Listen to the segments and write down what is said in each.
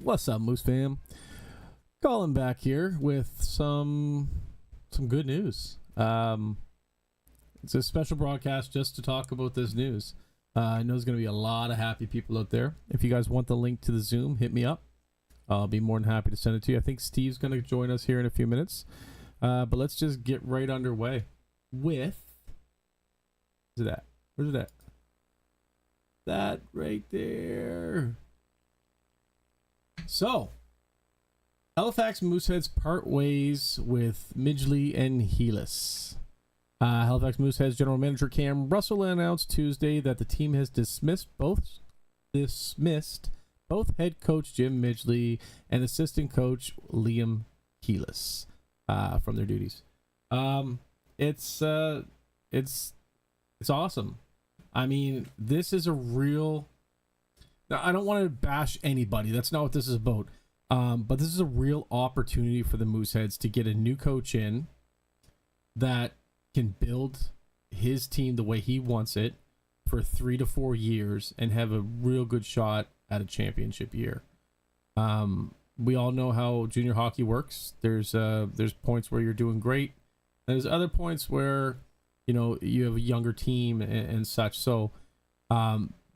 What's up, Moose fam? Calling back here with some good news. It's a special broadcast just to talk about this news. I know there's going to be a lot of happy people out there. If you guys want the link to the Zoom, hit me up. I'll be more than happy to send it to you. I think Steve's going to join us here in a few minutes. But let's just get right underway with... Where's it at? Where's it at? That right there. So, Halifax Mooseheads part ways with Midgley and Heelie. Halifax Mooseheads General Manager Cam Russell announced Tuesday that the team has dismissed both head coach Jim Midgley and assistant coach Liam Heelie from their duties. It's awesome. I mean, this is a real... Now, I don't want to bash anybody. That's not what this is about. But this is a real opportunity for the Mooseheads to get a new coach in that can build his team the way he wants it for 3 to 4 years and have a real good shot at a championship year. We all know how junior hockey works. There's points where you're doing great. There's other points where, you know, you have a younger team and such. So,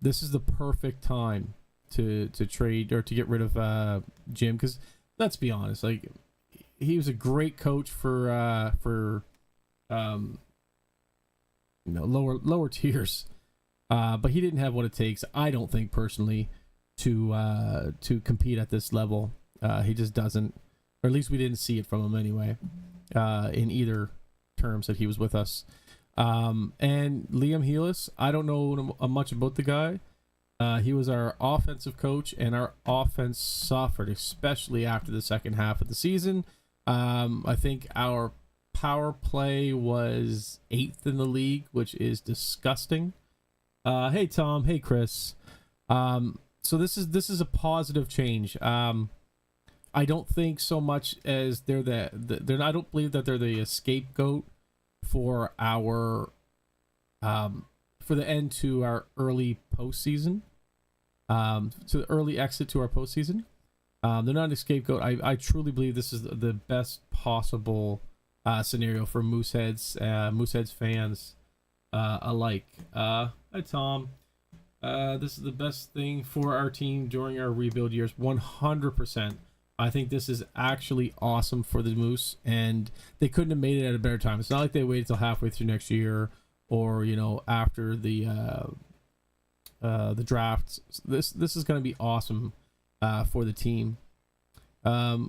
this is the perfect time to trade or to get rid of Jim, because let's be honest, like, he was a great coach for lower tiers, but he didn't have what it takes, I don't think personally, to compete at this level. He just doesn't, or at least we didn't see it from him anyway, in either terms that he was with us. And Liam Heelie, I don't know much about the guy. He was our offensive coach, and our offense suffered, especially after the second half of the season. I think our power play was 8th in the league, which is disgusting. Hey Tom, hey Chris. So this is a positive change. I don't think so much as they're I don't believe that they're the scapegoat for our for the end to our early postseason, to the early exit to our postseason. They're not a scapegoat. I truly believe this is the best possible scenario for Mooseheads fans alike. Hi Tom. This is the best thing for our team during our rebuild years. 100%. I think this is actually awesome for the Moose, and they couldn't have made it at a better time. It's not like they waited till halfway through next year, or, you know, after the draft. This is going to be awesome for the team. We're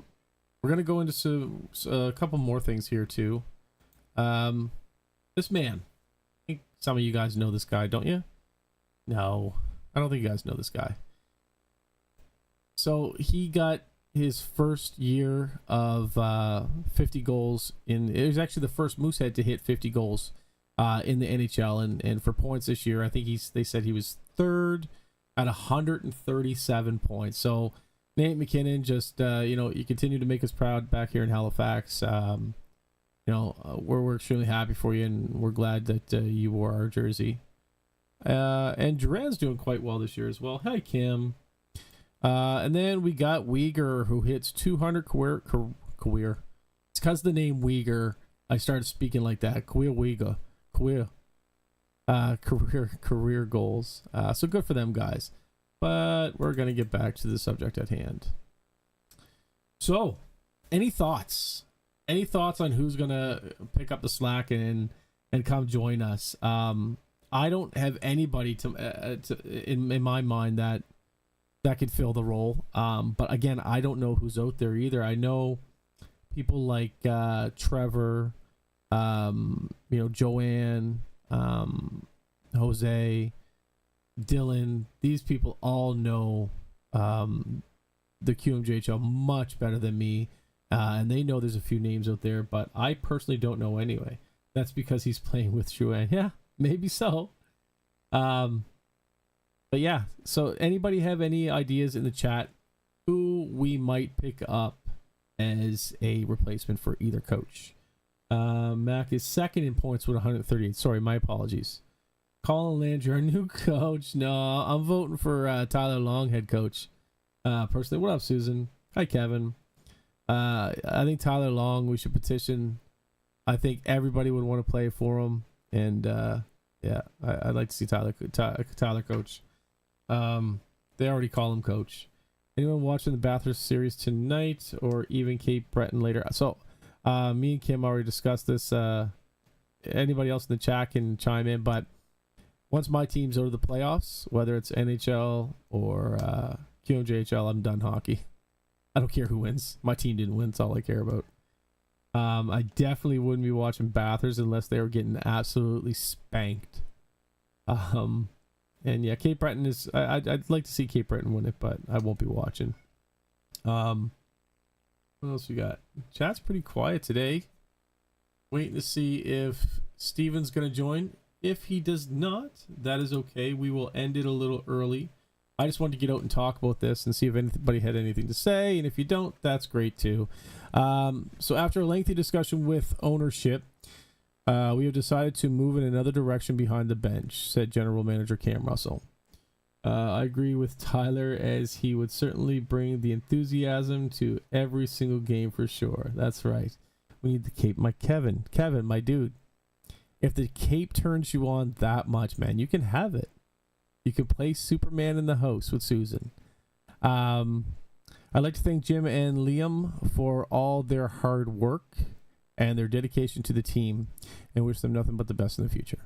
going to go into a couple more things here too. This man, I think some of you guys know this guy, don't you? No, I don't think you guys know this guy. So he got his first year of 50 goals it was actually the first Moosehead to hit 50 goals in the NHL, and for points this year, I think they said he was 3rd at 137 points. So Nate McKinnon, just you continue to make us proud back here in Halifax. We're extremely happy for you, and we're glad that you wore our jersey. And Duran's doing quite well this year as well. Hi Kim. And then we got Uyghur, who hits 200 career. It's because the name Uyghur, I started speaking like that. Career goals. So good for them guys. But we're gonna get back to the subject at hand. So, any thoughts? Any thoughts on who's gonna pick up the slack and come join us? I don't have anybody in my mind that could fill the role. But again, I don't know who's out there either. I know people like Trevor, Joanne, Jose, Dylan. These people all know the QMJHL much better than me, and they know there's a few names out there, but I personally don't know anyway. That's because he's playing with Joanne. Yeah, maybe so. But yeah, so anybody have any ideas in the chat who we might pick up as a replacement for either coach? Mac is 2nd in points with 138. Sorry, my apologies. Colin Landry, our new coach. No, I'm voting for Tyler Long, head coach. Personally, what up, Susan? Hi, Kevin. I think Tyler Long, we should petition. I think everybody would want to play for him, and yeah, I'd like to see Tyler coach. They already call him coach. Anyone watching the Bathurst series tonight, or even Cape Breton later? So, me and Kim already discussed this. Anybody else in the chat can chime in, but once my teams go to the playoffs, whether it's NHL or QMJHL, I'm done hockey. I don't care who wins. My team didn't win. That's all I care about. I definitely wouldn't be watching Bathurst unless they were getting absolutely spanked. And yeah, Cape Breton is. I'd like to see Cape Breton win it, but I won't be watching. What else we got? Chat's pretty quiet today. Waiting to see if Steven's gonna join. If he does not, that is okay. We will end it a little early. I just wanted to get out and talk about this and see if anybody had anything to say. And if you don't, that's great too. So after a lengthy discussion with ownership, we have decided to move in another direction behind the bench, said General Manager Cam Russell. I agree with Tyler, as he would certainly bring the enthusiasm to every single game for sure. That's right. We need the cape. Kevin, my dude. If the cape turns you on that much, man, you can have it. You can play Superman in the house with Susan. I'd like to thank Jim and Liam for all their hard work and their dedication to the team, and wish them nothing but the best in the future.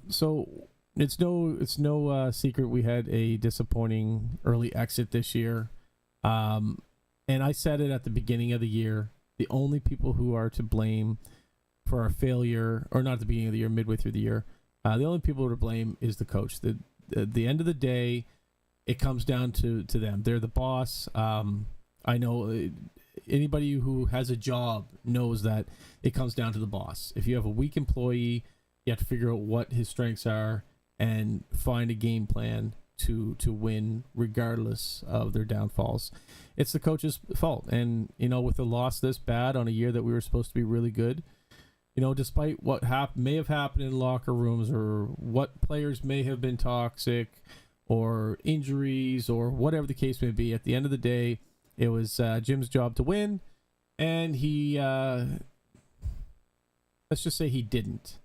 So it's no secret we had a disappointing early exit this year. And I said it at the beginning of the year. The only people who are to blame for our failure, or not at the beginning of the year, midway through the year, the only people to blame is the coach. At the end of the day, it comes down to them. They're the boss. I know anybody who has a job knows that it comes down to the boss. If you have a weak employee, you have to figure out what his strengths are and find a game plan to win regardless of their downfalls. It's the coach's fault. And, with a loss this bad on a year that we were supposed to be really good, despite what may have happened in locker rooms, or what players may have been toxic, or injuries, or whatever the case may be, at the end of the day, it was Jim's job to win, and he, let's just say he didn't.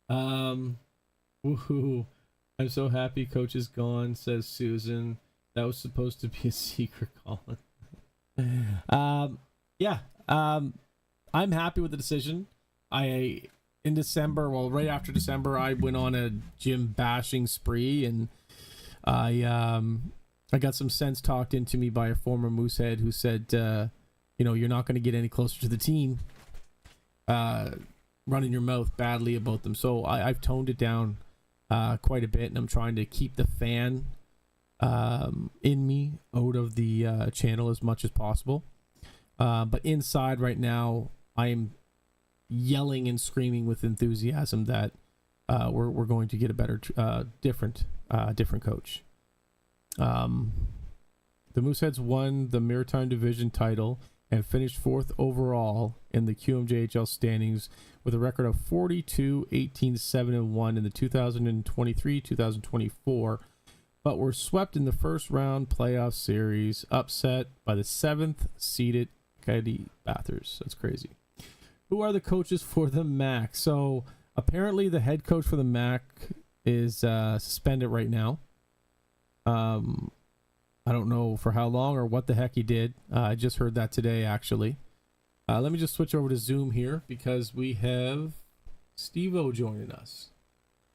Woohoo. I'm so happy coach is gone, says Susan. That was supposed to be a secret, Colin. I'm happy with the decision. Right after December, I went on a gym bashing spree, and I got some sense talked into me by a former moosehead who said, you're not going to get any closer to the team running your mouth badly about them. So I've toned it down quite a bit, and I'm trying to keep the fan in me out of the channel as much as possible. But inside right now, I am yelling and screaming with enthusiasm that we're going to get a better, different coach. The Mooseheads won the Maritime Division title and finished fourth overall in the QMJHL standings with a record of 42-18-7-1 in the 2023-2024, but were swept in the first round playoff series, upset by the 7th seeded Coyote Bathurst. That's crazy. Who are the coaches for the MAC? So apparently the head coach for the MAC is suspended right now. I don't know for how long or what the heck he did. I just heard that today, actually. Let me just switch over to Zoom here, because we have Steve-O joining us.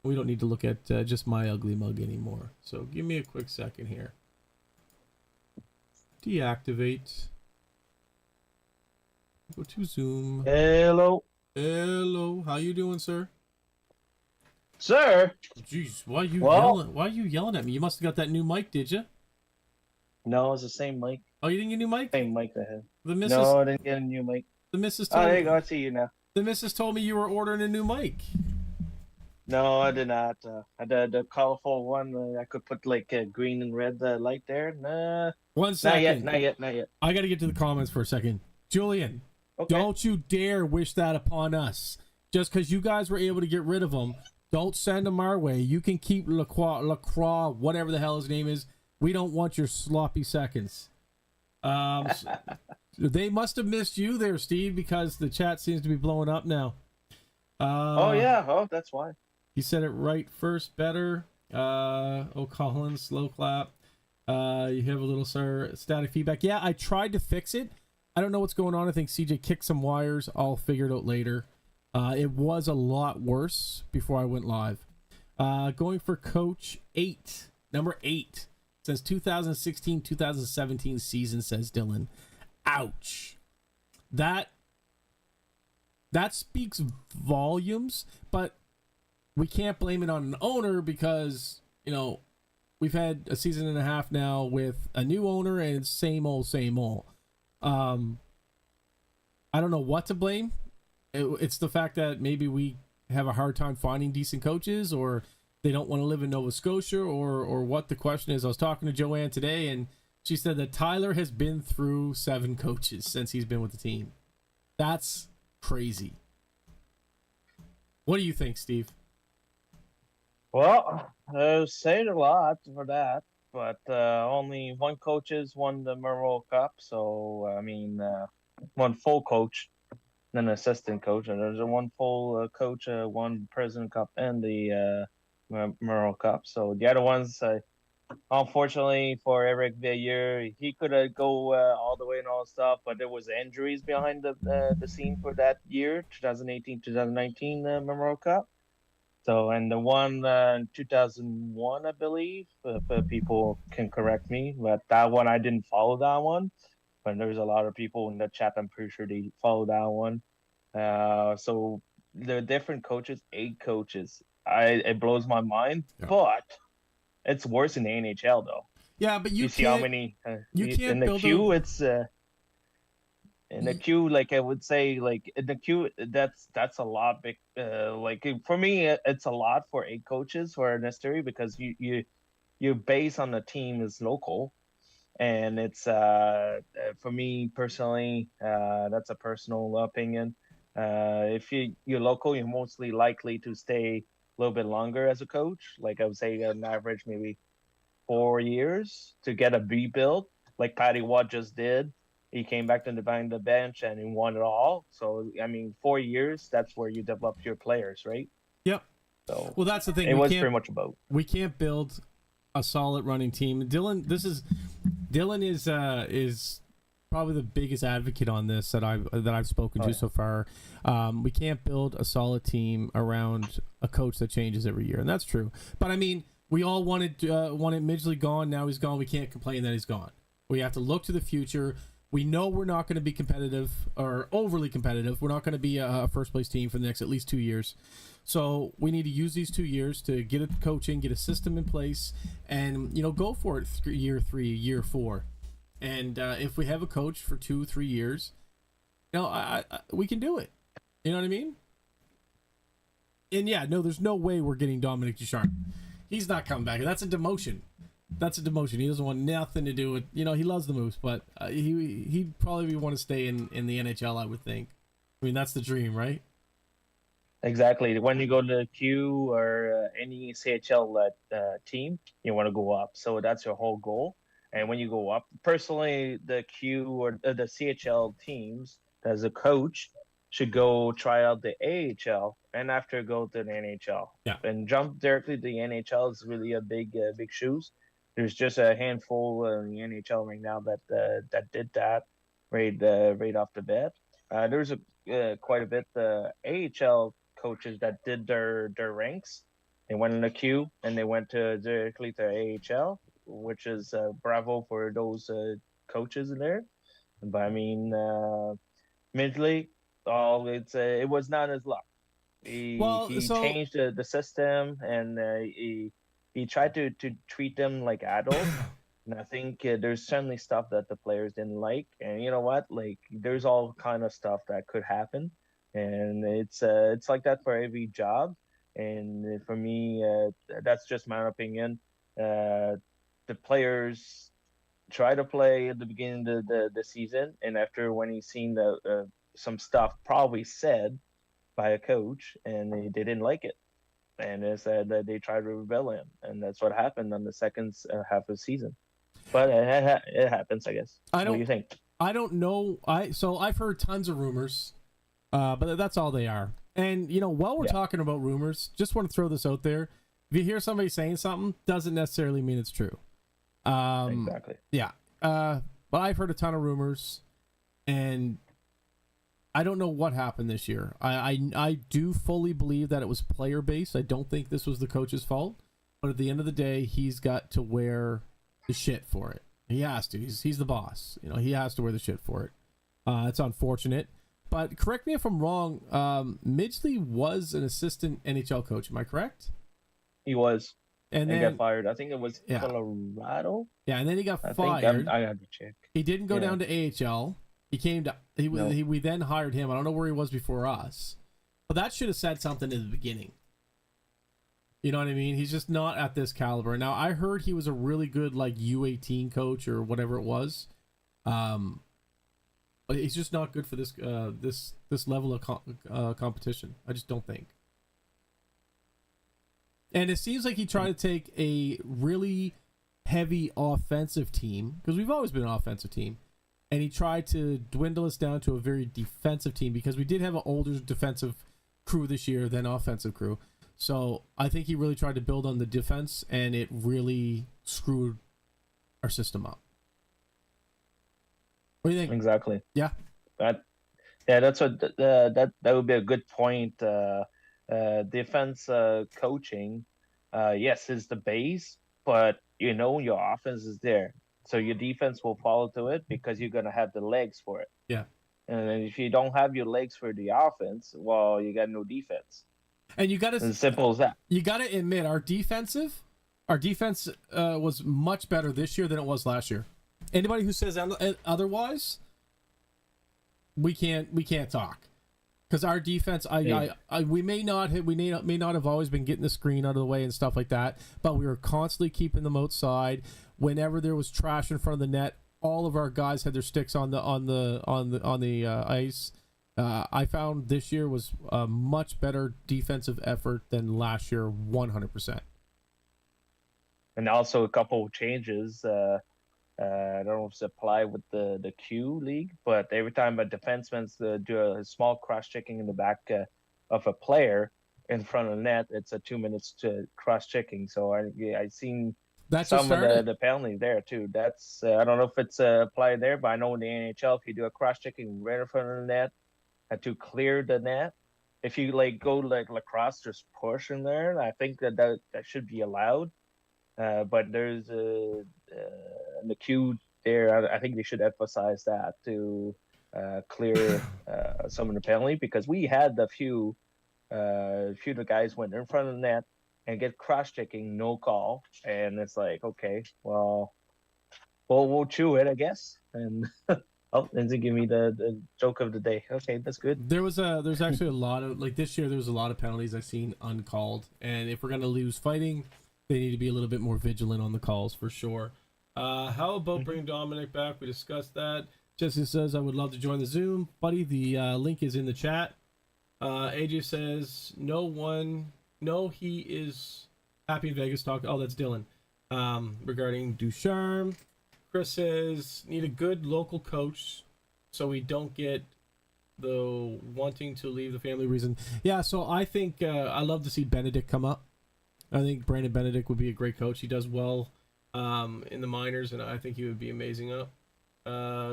We don't need to look at just my ugly mug anymore. So give me a quick second here. Deactivate. Go to Zoom. Hello. Hello. How you doing, sir? Sir? Jeez, why are you yelling at me? You must have got that new mic, did you? No, it's the same mic. Oh, you didn't get a new mic? Same mic I had. The missus. No, I didn't get a new mic. The missus Oh, told there you go. I see you now. The missus told me you were ordering a new mic. No, I did not. I did the colorful one. I could put like a green and red light there. Nah. 1 second. Not yet. I got to get to the comments for a second. Julian, Okay. don't you dare wish that upon us. Just because you guys were able to get rid of them, don't send them our way. You can keep LaCroix, whatever the hell his name is. We don't want your sloppy seconds. They must have missed you there, Steve, because the chat seems to be blowing up now. Oh yeah, oh that's why. He said it right first, better. Collins, slow clap. You have a little static feedback. Yeah, I tried to fix it. I don't know what's going on. I think CJ kicked some wires. I'll figure it out later. It was a lot worse before I went live. Going for coach 8, number 8. Since 2016-2017 season, says Dylan. Ouch. That speaks volumes, but we can't blame it on an owner because, we've had a season and a half now with a new owner and it's same old. I don't know what to blame. It's the fact that maybe we have a hard time finding decent coaches, or they don't want to live in Nova Scotia, or what the question is. I was talking to Joanne today, and she said that Tyler has been through 7 coaches since he's been with the team. That's crazy. What do you think, Steve? Well, I was saying a lot for that, but only one coach has won the Memorial Cup. So I mean, one full coach, then assistant coach, and there's a one full coach, one President Cup, and the Memorial Cup. So the other ones, unfortunately for Eric Veilleux, he could go all the way and all stuff, but there was injuries behind the scene for that year, 2018-2019 Memorial Cup. So, and the one in 2001, I believe, if people can correct me, but that one I didn't follow that one. But there's a lot of people in the chat, I'm pretty sure they follow that one. So the different coaches, 8 coaches, it blows my mind, but it's worse in the NHL though. Yeah, but you see how many you can't in the build queue. It's in the queue, like I would say, like in the queue, that's a lot. Big, like for me, it's a lot for 8 coaches for necessary because you base on the team is local, and it's for me personally, that's a personal opinion. If you're local, you're mostly likely to stay a little bit longer as a coach. Like I would say, an average maybe 4 years to get a rebuild, like Patty Watt just did. He came back to behind the bench and he won it all. So I mean, 4 years, that's where you develop your players, right? Yep. So well, that's the thing. It was pretty much about. We can't build a solid running team. Dylan is probably the biggest advocate on this that I've spoken to so far. We can't build a solid team around a coach that changes every year, and that's true. But I mean, we all wanted Midgley gone. Now he's gone. We can't complain that he's gone. We have to look to the future. We know we're not going to be competitive or overly competitive. We're not going to be a first place team for the next at least 2 years. So we need to use these 2 years to get a coaching, get a system in place, and go for it. Year 3, year 4, and if we have a coach for 2-3 years, we can do it. You know what I mean? And yeah, no, there's no way we're getting Dominic Ducharme. He's not coming back. That's a demotion. He doesn't want nothing to do with. He loves the Moose, but he'd probably want to stay in the NHL. I would think. I mean, that's the dream, right? Exactly. When you go to the Q or any CHL team, you want to go up. So that's your whole goal. And when you go up, personally, the Q or the CHL teams, as a coach, should go try out the AHL and after go to the NHL. Yeah. And jump directly to the NHL is really a big shoes. There's just a handful in the NHL right now that did that right off the bat. There's quite a bit AHL coaches that did their ranks. They went in the queue and they went directly to AHL, which is bravo for those coaches in there. But I mean, Midgley, it was not his luck. He changed the system and he tried to treat them like adults. And I think there's certainly stuff that the players didn't like. And you know what? Like, there's all kind of stuff that could happen. And it's like that for every job. And for me, that's just my opinion. The players try to play at the beginning of the season. And after when he's seen some stuff probably said by a coach and they didn't like it. And they said that they tried to rebel him. And that's what happened on the second half of the season. but it happens, I guess. I What do don't you think? I don't know. I've heard tons of rumors, but that's all they are. And while we're Yeah, talking about rumors, just want to throw this out there. If you hear somebody saying something, doesn't necessarily mean it's true. exactly. Yeah. But I've heard a ton of rumors, and I don't know what happened this year. I do fully believe that it was player based. I don't think this was the coach's fault. But at the end of the day, he's got to wear the shit for it. He has to. He's the boss. He has to wear the shit for it. It's unfortunate. But correct me if I'm wrong. Midgley was an assistant NHL coach. Am I correct? He was, And he then got fired. I think it was yeah, Colorado. yeah, and then he got I fired. think I had to check. He didn't go Yeah. down to AHL. He came to No. we then hired him. I don't know where he was before us, but that should have said something in the beginning. You know what I mean? He's just not at this caliber. Now I heard he was a really good like U18 coach or whatever it was, but he's just not good for this level of competition. I just don't think. And it seems like he tried to take a really heavy offensive team, because we've always been an offensive team, and he tried to dwindle us down to a very defensive team, because we did have an older defensive crew this year than offensive crew. So I think he really tried to build on the defense, and it really screwed our system up. What do you think? Exactly. Yeah. That's what that would be a good point. Defense coaching, yes, is the base, but your offense is there, so your defense will follow to it because you're gonna have the legs for it. Yeah. And then if you don't have your legs for the offense, well, you got no defense. And you got As to simple as that. You got to admit our defense was much better this year than it was last year. Anybody who says otherwise, we can't talk, because our defense, we may not have always been getting the screen out of the way and stuff like that, but we were constantly keeping them outside. Whenever there was trash in front of the net, all of our guys had their sticks on the ice. I found this year was a much better defensive effort than last year, 100%. And also a couple of changes. I don't know if it's applied with the Q League, but every time a defenseman's do a small cross-checking in the back of a player in front of the net, it's a 2 minutes to cross-checking. So I seen That's some of the penalties there too. That's I don't know if it's applied there, but I know in the NHL, if you do a cross-checking right in front of the net to clear the net, if you go like lacrosse, just push in there, I think that should be allowed. But there's in the queue there. I think they should emphasize that to clear some of the penalty, because we had a few of the guys went in front of the net and get cross checking, no call, and it's like, okay, well, we'll chew it, I guess. And oh, Lindsay, give me the joke of the day. Okay, that's good. There's actually a lot of, like, this year there was a lot of penalties I've seen uncalled, and if we're gonna lose fighting, they need to be a little bit more vigilant on the calls for sure. How about bringing Dominic back? We discussed that. Jesse says, I would love to join the Zoom. Buddy, the link is in the chat. AJ says, no, he is happy in Vegas talk. Oh, that's Dylan. Regarding Ducharme. Chris says, need a good local coach so we don't get the wanting to leave the family reason. Yeah, so I think I love to see Benedict come up. I think Brandon Benedict would be a great coach. He does well in the minors, and I think he would be amazing up.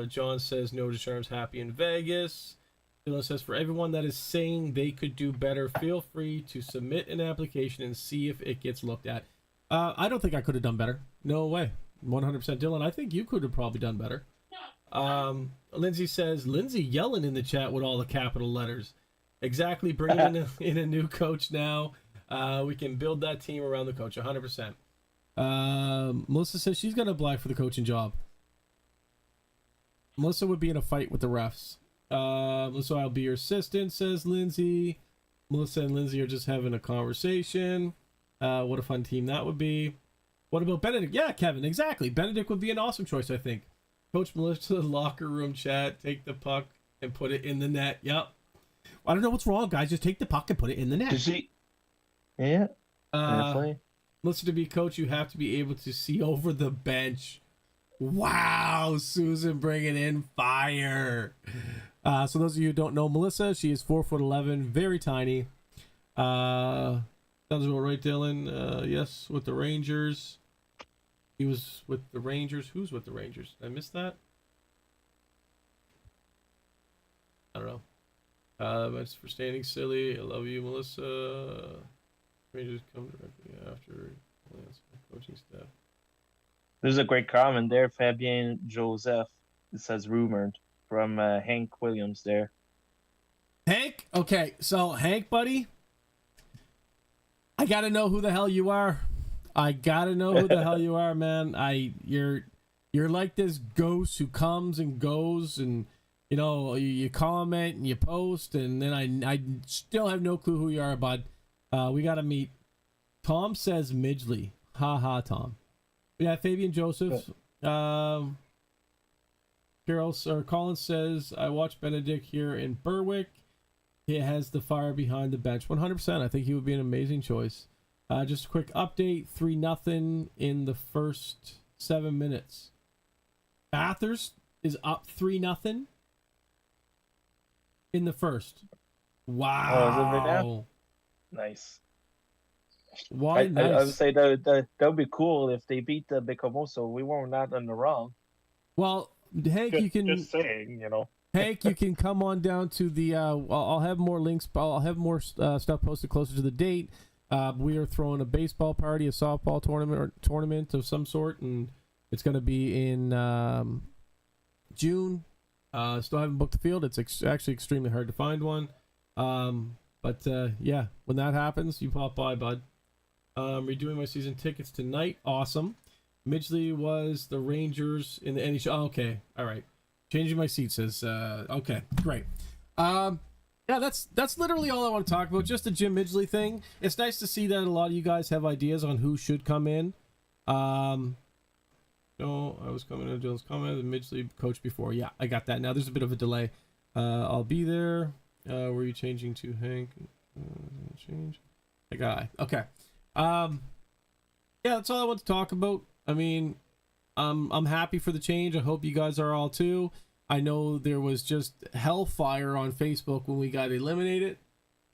John says, no, Ducharme's happy in Vegas. Dylan says, for everyone that is saying they could do better, feel free to submit an application and see if it gets looked at. I don't think I could have done better. No way. 100% Dylan. I think you could have probably done better. Lindsay says, Lindsay yelling in the chat with all the capital letters. Exactly. Bringing in a new coach now. We can build that team around the coach 100%. Melissa says she's going to apply for the coaching job. Melissa would be in a fight with the refs. Melissa, I'll be your assistant, says Lindsay. Melissa and Lindsay are just having a conversation. What a fun team that would be. What about Benedict? Yeah, Kevin, exactly. Benedict would be an awesome choice, I think. Coach Melissa, locker room chat, take the puck and put it in the net. Yep. I don't know what's wrong, guys. Just take the puck and put it in the net. You see? Yeah. Definitely. Melissa, to be a coach, you have to be able to see over the bench. Wow, Susan bringing in fire. So those of you who don't know Melissa, she is 4'11", very tiny. Sounds about right, Dylan. Yes, with the Rangers. He was with the Rangers. Who's with the Rangers? Did I miss that? I don't know. That's for standing silly. I love you, Melissa. Rangers come directly after coaching staff. There's a great comment there, Fabien Joseph. It says rumored from Hank Williams there. Hank? Okay, so Hank, buddy, I gotta know who the hell you are. I gotta know who the hell you are, man. You're like this ghost who comes and goes, and you know you comment and you post, and then I still have no clue who you are, bud. We gotta meet. Tom says Midgley. Ha ha, Tom. Yeah, Fabian Joseph. Carol or Colin says I watched Benedict here in Berwick. He has the fire behind the bench. 100%. I think he would be an amazing choice. Just a quick update. 3-0 in the first 7 minutes. Bathurst is up 3-0 in the first. Wow. Nice. Why nice? I would say that would be cool if they beat the Bicomoso. We were not in the wrong. Well, Hank, you can just saying, Hank, you can come on down to the. I'll have more links. I'll have more stuff posted closer to the date. We are throwing a baseball party, a softball tournament of some sort, and it's going to be in June. Still haven't booked the field. It's actually extremely hard to find one. But yeah, when that happens, you pop by, bud. Redoing my season tickets tonight. Awesome. Midgley was the Rangers in the NHL. Oh, okay, all right. Changing my seat says. Okay, great. Yeah, that's literally all I want to talk about. Just the Jim Midgley thing. It's nice to see that a lot of you guys have ideas on who should come in. No, I was coming to Dylan's comment. The Midgley coach before. Yeah, I got that. Now there's a bit of a delay. I'll be there. Were you changing to Hank? Change. The guy. Okay. Yeah, that's all I want to talk about. I mean, I'm happy for the change. I hope you guys are all too. I know there was just hellfire on Facebook when we got eliminated,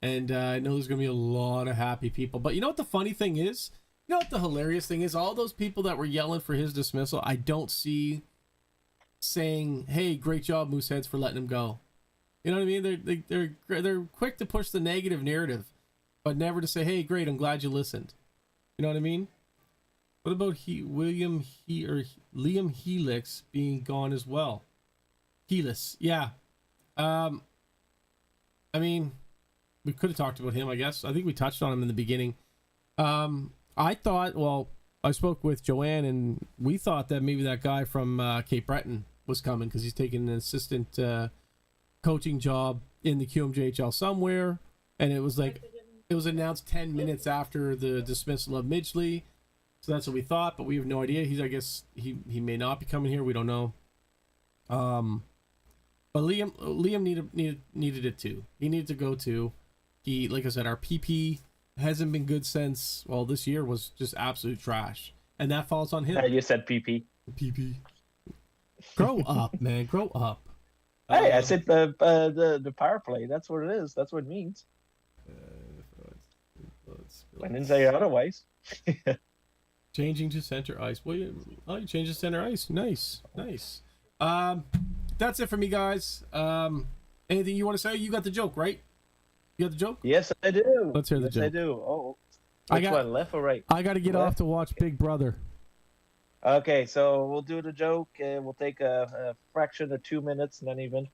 and I know there's gonna be a lot of happy people. But you know what the funny thing is? You know what the hilarious thing is? All those people that were yelling for his dismissal, I don't see saying, "Hey, great job, Mooseheads, for letting him go." You know what I mean? They're quick to push the negative narrative, but never to say, "Hey, great, I'm glad you listened." You know what I mean? What about Liam Helix being gone as well? Helix, yeah. I mean, we could have talked about him, I guess. I think we touched on him in the beginning. I thought, well, I spoke with Joanne, and we thought that maybe that guy from Cape Breton was coming because he's taking an assistant coaching job in the QMJHL somewhere, and it was announced 10 minutes after the dismissal of Midgley, so that's what we thought, but we have no idea. I guess he may not be coming here. We don't know. But Liam needed it too. He needed to go too. He, like I said, our PP hasn't been good since, well, this year was just absolute trash, and that falls on him. You said PP. PP. Grow up, man. Grow up. Hey, I said the power play. That's what it is. That's what it means. I didn't say otherwise. Changing to center ice. Well, you changed to center ice. Nice. That's it for me, guys. Anything you want to say? You got the joke, right? You got the joke? Yes, I do. Let's hear the joke. I do. Oh, which one, left or right? I got to get off to watch Big Brother. Okay, so we'll do the joke. We'll take a fraction of 2 minutes, not even.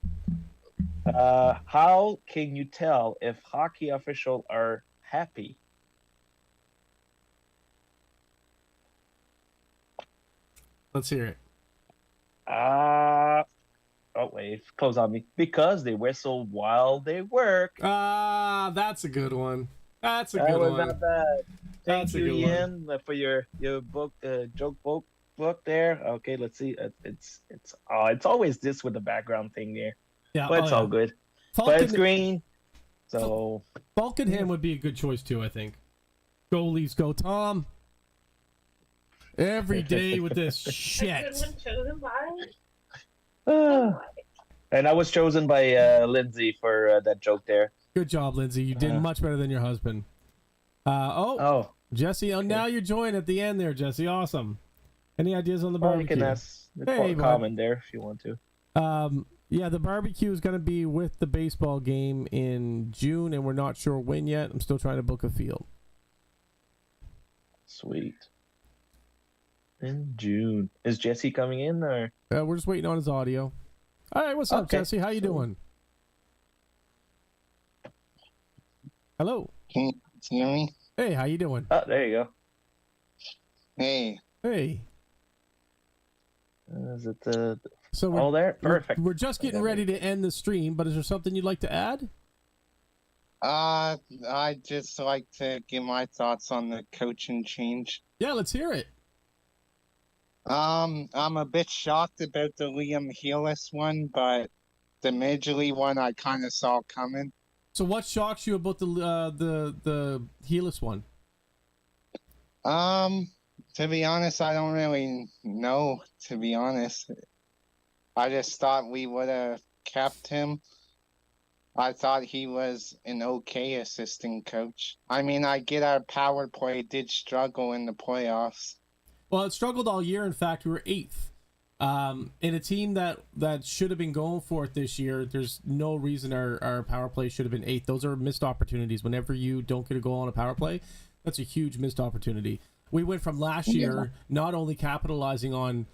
How can you tell if hockey officials are happy? Let's hear it. Oh wait, close on me. Because they whistle while they work. That's a good one. That's a good one. Not bad. Thank you, Ian, for your book, joke book there. Okay, let's see. It's always this with the background thing there. Yeah, but it's all good. But it's green. So Falkenham would be a good choice too, I think. Go Leafs, go Tom. Every day with this shit. Chosen by? And I was chosen by Lindsay for that joke there. Good job, Lindsay. You did much better than your husband. Oh, Jesse. Oh, okay. now you're joined at the end there, Jesse. Awesome. Any ideas on the Or you barbecue? can ask Hey, comment there if you want to. Yeah, the barbecue is going to be with the baseball game in June, and we're not sure when yet. I'm still trying to book a field. Sweet. In June. Is Jesse coming in or? We're just waiting on his audio. All right, what's up, Jesse? How you doing? Hello. Can you hear me? Hey, how you doing? Oh, there you go. Hey. Hey. Is it So all there? Perfect. We're just getting ready to end the stream, but is there something you'd like to add? I'd just like to give my thoughts on the coaching change. Yeah, let's hear it. I'm a bit shocked about the Liam Heelis one, but the midgley one I kind of saw coming. So what shocks you about the Heelis one? To be honest, I don't really know, to be honest. I just thought we would have kept him. I thought he was an okay assistant coach. I mean, I get our power play did struggle in the playoffs. Well, it struggled all year. In fact, we were 8th. In a team that should have been going for it this year, there's no reason our power play should have been 8th. Those are missed opportunities. Whenever you don't get a goal on a power play, that's a huge missed opportunity. We went from last year not only capitalizing on,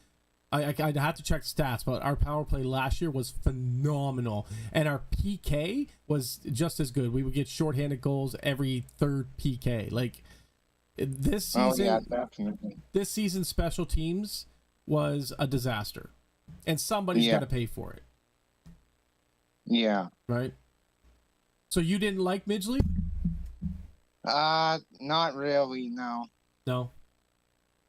I'd have to check stats, but our power play last year was phenomenal, and our PK was just as good. We would get shorthanded goals every third PK. Like this season, definitely. This season's special teams was a disaster, and somebody's got to pay for it. Yeah. Right. So you didn't like Midgley? Not really, no. No.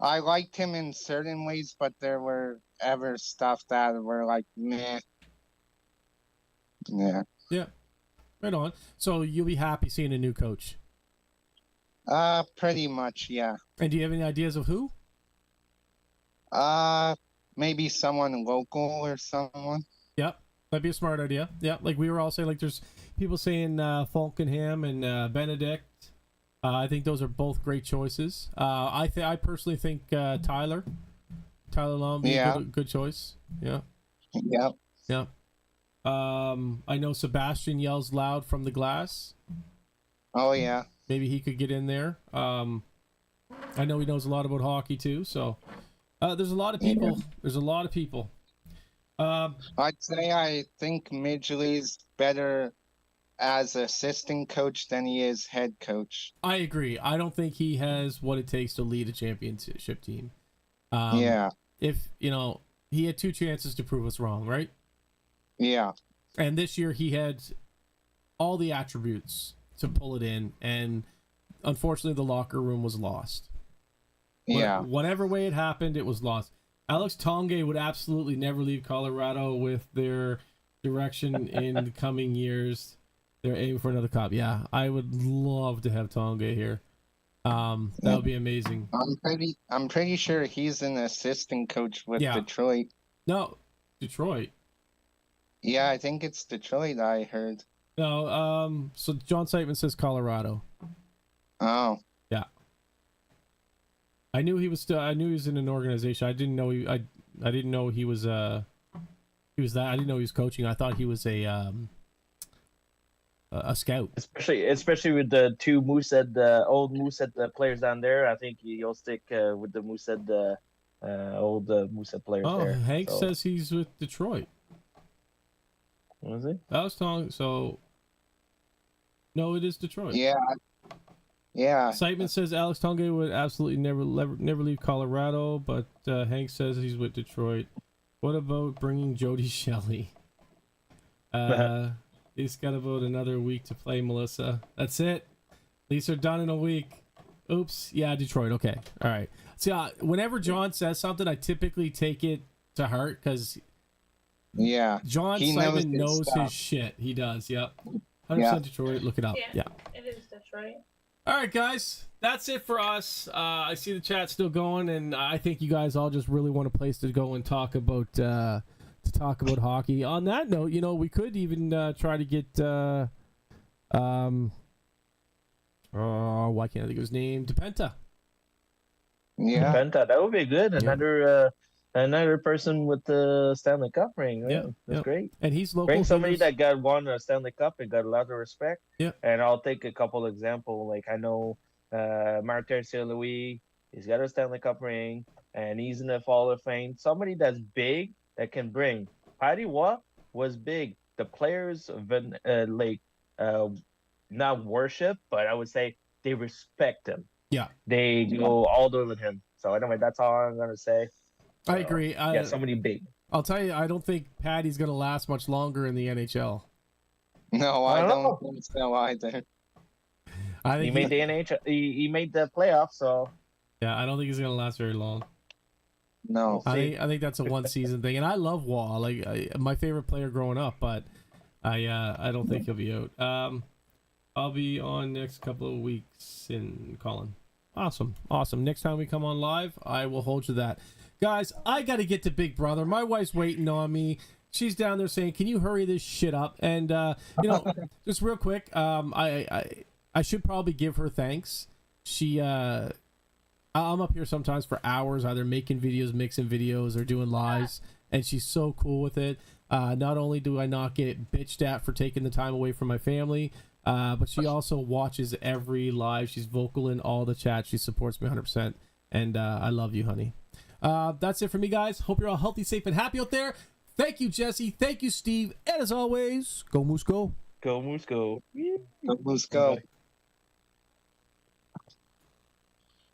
I liked him in certain ways, but there were ever stuff that were like, meh. Yeah. Yeah. Right on. So you'll be happy seeing a new coach? Pretty much, yeah. And do you have any ideas of who? Maybe someone local or someone. Yep. That'd be a smart idea. Yeah. Like we were all saying, like there's people saying Falkenham and Benedict. I think those are both great choices. I personally think Tyler Long be a good choice. Yeah. Yep. Yeah. I know Sebastian yells loud from the glass. Oh yeah. Maybe he could get in there. I know he knows a lot about hockey too. So there's a lot of people. Yeah. There's a lot of people. I'd say I think Midgley's better as assistant coach than he is head coach. I agree. I don't think he has what it takes to lead a championship team. If he had 2 chances to prove us wrong, right? Yeah. And this year he had all the attributes to pull it in, and unfortunately the locker room was lost. Yeah. Whatever way it happened, it was lost. Alex Tongue would absolutely never leave Colorado with their direction in the coming years. They're aiming for another cup. Yeah, I would love to have Tongue here. That would be amazing. I'm pretty sure he's an assistant coach with Detroit. No, Detroit. Yeah, I think it's Detroit. I heard. No, so John Seitman says Colorado. Oh. Yeah. I knew he was in an organization. I didn't know I didn't know he was that. I didn't know he was coaching. I thought he was a scout. Especially with the 2 Moosehead, old Moosehead players down there. I think you'll stick with the Moosehead, old Moosehead players there. Oh, Hank says he's with Detroit. Was he? I was talking. So, no, it is Detroit. Yeah. Yeah. Seitman says Alex Tongue would absolutely never leave Colorado, but Hank says he's with Detroit. What about bringing Jody Shelley? He's got about another week to play, Melissa. That's it. These are done in a week. Oops. Yeah, Detroit. Okay. All right. See, whenever John says something, I typically take it to heart because John Seitman knows his shit. He does. Yep. 100% Detroit. Look it up. Yeah. It is Detroit. All right, guys, that's it for us. I see the chat still going, and I think you guys all just really want a place to go and talk about hockey. On that note, we could even try to get why can't I think of his name? DePenta. Yeah. Penta, that would be good. Yeah. Another person with the Stanley Cup ring. Right? Yeah, That's yeah. great. And he's local. Bring somebody He that got won a Stanley Cup and got a lot of respect. Yeah. And I'll take a couple example. Like I know Martin St. Louis, he's got a Stanley Cup ring, and he's in the Hall of Fame. Somebody that's big that can bring. Patty Waugh was big. The players not worship, but I would say they respect him. Yeah. They go all the way with him. So anyway, that's all I'm gonna say. I agree. Yeah, somebody big. I'll tell you, I don't think Patty's going to last much longer in the NHL. No, I don't think so either. I think He made the NHL. He made the playoffs. So yeah, I don't think he's going to last very long. No. I think that's a one season thing, and I love Wall, my favorite player growing up, but I don't think he'll be out. I'll be on next couple of weeks in Colin. Awesome. Next time we come on live, I will hold you to that. Guys, I got to get to Big Brother. My wife's waiting on me. She's down there saying, "Can you hurry this shit up?" And just real quick, I should probably give her thanks. I'm up here sometimes for hours, either making videos, mixing videos, or doing lives, and she's so cool with it. Not only do I not get bitched at for taking the time away from my family, but she also watches every live. She's vocal in all the chat. She supports me 100%, and I love you, honey. That's it for me, guys. Hope you're all healthy, safe, and happy out there. Thank you, Jesse. Thank you, Steve. And as always, go Moose, go. go Moose, go. Let's go.